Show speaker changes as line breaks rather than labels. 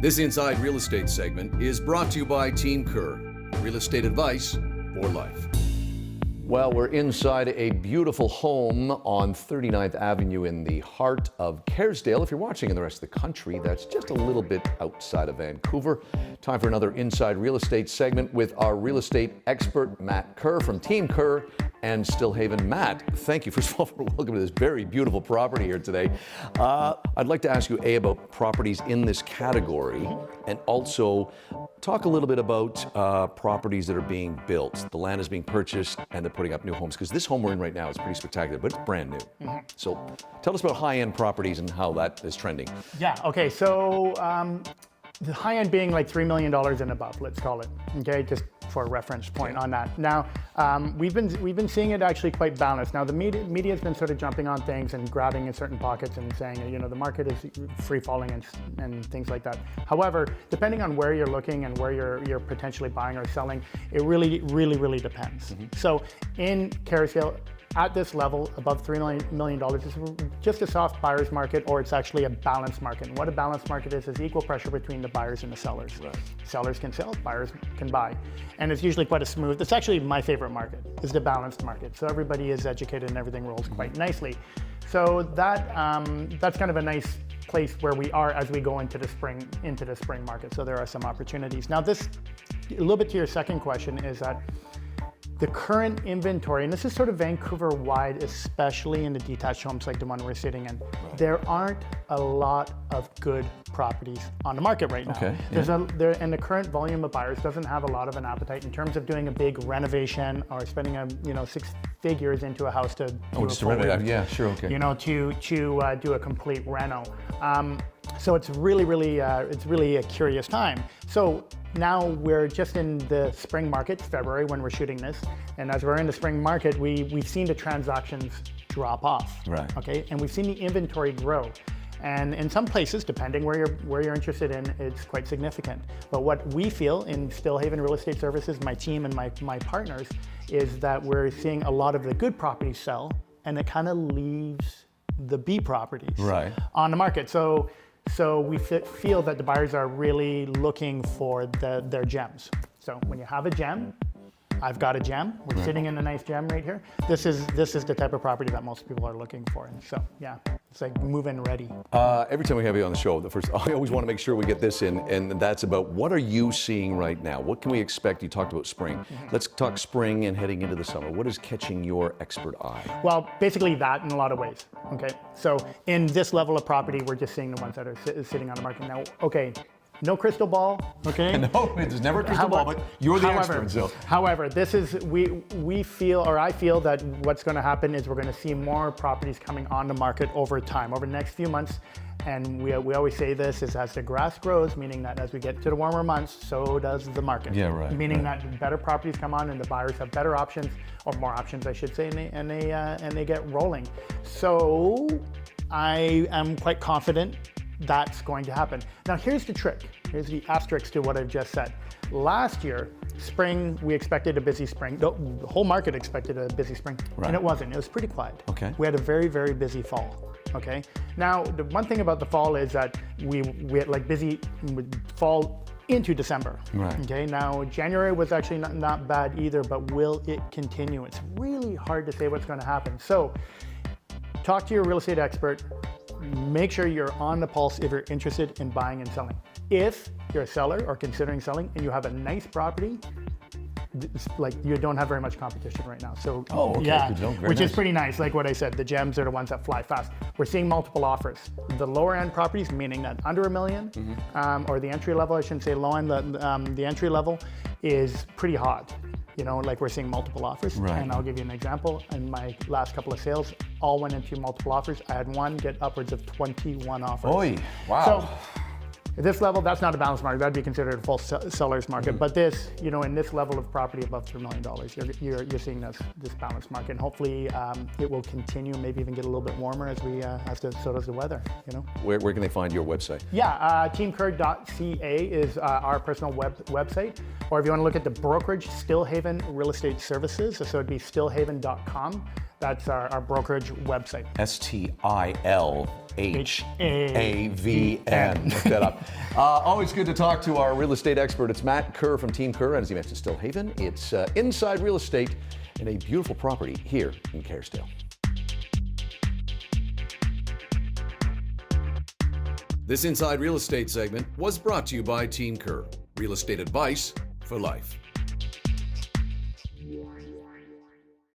This Inside Real Estate segment is brought to you by Team Kerr. Real estate advice for life. Well, we're inside a beautiful home on 39th Avenue in the heart of Kerrsdale. If you're watching in the rest of the country, that's just a little bit outside of Vancouver. Time for another Inside Real Estate segment with our real estate expert, Matt Kerr from Team Kerr and Stillhaven. Matt, thank you first of all for welcoming to this very beautiful property here today. I'd like to ask you, about properties in this category, and also talk a little bit about properties that are being built. The land is being purchased and they're putting up new homes, because this home we're in right now is pretty spectacular, but it's brand new. So tell us about high-end properties and how that is trending.
Yeah, okay, so the high end being like $3 million and above, let's call it, okay, just for a reference point on that. Now, we've been seeing it actually quite balanced. Now, the media has been sort of jumping on things and grabbing in certain pockets and saying, you know, the market is free falling and things like that. However, depending on where you're looking and where you're potentially buying or selling, it really depends. So in Kerrsdale, at this level, above $3 million, is just a soft buyer's market, or it's actually a balanced market. And what a balanced market is equal pressure between the buyers and the sellers. Right. Sellers can sell, buyers can buy. And it's usually quite a smooth, it's actually my favorite market, is the balanced market. So everybody is educated and everything rolls quite nicely. So that's kind of a nice place where we are as we go into the spring market. So there are some opportunities. Now this, a little bit to your second question, is that the current inventory, and this is sort of Vancouver-wide, especially in the detached homes like the one we're sitting in, there aren't a lot of good properties on the market right now. Okay, and the current volume of buyers doesn't have a lot of an appetite in terms of doing a big renovation or spending six figures into a house to
renovate. Yeah, sure, okay.
To do a complete reno. So it's really a curious time. So now we're just in the spring market, February, when we're shooting this. And as we're in the spring market, we've seen the transactions drop off. Right. Okay. And we've seen the inventory grow. And in some places, depending where you're interested in, it's quite significant. But what we feel in Stillhaven Real Estate Services, my team and my partners, is that we're seeing a lot of the good properties sell, and it kind of leaves the B properties on the market. So we feel that the buyers are really looking for their gems. So when you have a gem, I've got a gem. We're sitting in a nice gem right here. This is the type of property that most people are looking for. And so yeah, it's like move-in ready.
Every time we have you on the show, I always want to make sure we get this in, and that's about what are you seeing right now? What can we expect? You talked about spring. Let's talk spring and heading into the summer. What is catching your expert eye?
Well, basically that in a lot of ways. Okay, so in this level of property, we're just seeing the ones that are sitting on the market now. Okay. No crystal ball, okay?
No, there's never a crystal ball, but you're the expert, so.
However, this is, we feel, or I feel that what's gonna happen is we're gonna see more properties coming on the market over time, over the next few months. And we always say this is as the grass grows, meaning that as we get to the warmer months, so does the market. Yeah, right. Meaning that better properties come on and the buyers have better options, or more options, I should say, and they get rolling. So I am quite confident that's going to happen. Now here's the trick. Here's the asterisk to what I've just said. Last year, spring, we expected a busy spring. The whole market expected a busy spring, and it wasn't. It was pretty quiet. Okay. We had a very busy fall. Okay. Now the one thing about the fall is that we had like busy fall into December. Right. Okay. Now January was actually not bad either, but will it continue? It's really hard to say what's going to happen. So talk to your real estate expert. Make sure you're on the pulse if you're interested in buying and selling. If you're a seller or considering selling and you have a nice property, like you don't have very much competition right now. So which is pretty nice. Like what I said, the gems are the ones that fly fast. We're seeing multiple offers. The lower end properties, meaning that under $1 million, or the entry level, I shouldn't say low end, the entry level is pretty hot. Like we're seeing multiple offers. And I'll give you an example. In my last couple of sales, all went into multiple offers. I had one get upwards of 21 offers.
Oy, wow.
So at this level, that's not a balanced market. That'd be considered a full seller's market. But this, in this level of property above $3 million, you're seeing this balanced market. And hopefully it will continue, maybe even get a little bit warmer so does the weather,
Where can they find your website?
Yeah, teamkerr.ca is our personal website. Or if you want to look at the brokerage, Stillhaven Real Estate Services, so it'd be stillhaven.com. That's our brokerage website.
STILHAVEN. Havn. Look that up. Always good to talk to our real estate expert. It's Matt Kerr from Team Kerr, and as he mentioned, Stillhaven. It's inside real estate in a beautiful property here in Kerrsdale. This Inside Real Estate segment was brought to you by Team Kerr. Real estate advice for life.